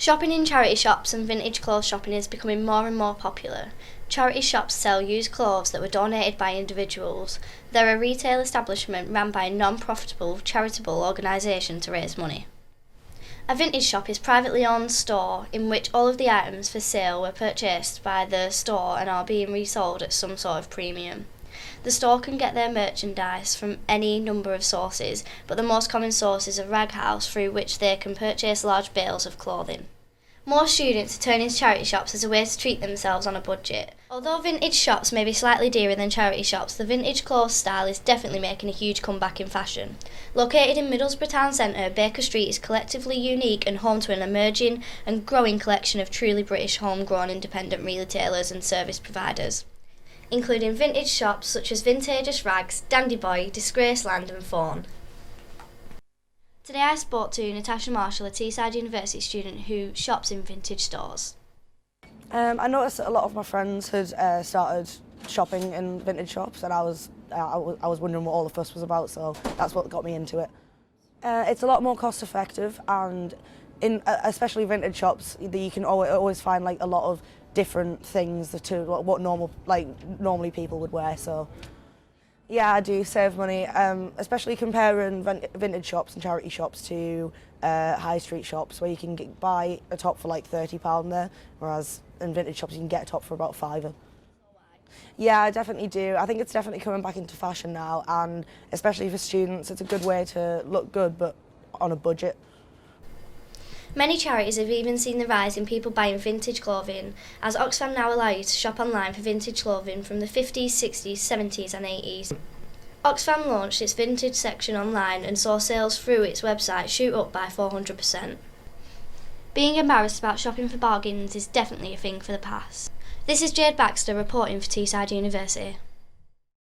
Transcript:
Shopping in charity shops and vintage clothes shopping is becoming more and more popular. Charity shops sell used clothes that were donated by individuals. They're a retail establishment run by a non-profitable charitable organisation to raise money. A vintage shop is a privately owned store in which all of the items for sale were purchased by the store and are being resold at some sort of premium. The store can get their merchandise from any number of sources, but the most common source is a rag house through which they can purchase large bales of clothing. More students are turning to charity shops as a way to treat themselves on a budget. Although vintage shops may be slightly dearer than charity shops, the vintage clothes style is definitely making a huge comeback in fashion. Located in Middlesbrough Town Centre, Baker Street is collectively unique and home to an emerging and growing collection of truly British homegrown independent retailers and service providers, including vintage shops such as Vintageous Rags, Dandy Boy, Disgraceland and Fawn. Today I spoke to Natasha Marshall, a Teesside University student who shops in vintage stores. I noticed that a lot of my friends had started shopping in vintage shops, and I was wondering what all the fuss was about, so that's what got me into it. It's a lot more cost effective, and in especially vintage shops, you can always find like a lot of different things to what normally people would wear. So yeah, I do save money, especially comparing vintage shops and charity shops to high street shops, where you can buy a top for like £30 there, whereas in vintage shops you can get a top for about £5. Yeah, I definitely do. I think it's definitely coming back into fashion now, and especially for students, it's a good way to look good but on a budget. Many charities have even seen the rise in people buying vintage clothing, as Oxfam now allow you to shop online for vintage clothing from the 50s, 60s, 70s and 80s. Oxfam launched its vintage section online and saw sales through its website shoot up by 400%. Being embarrassed about shopping for bargains is definitely a thing for the past. This is Jade Baxter reporting for Teesside University.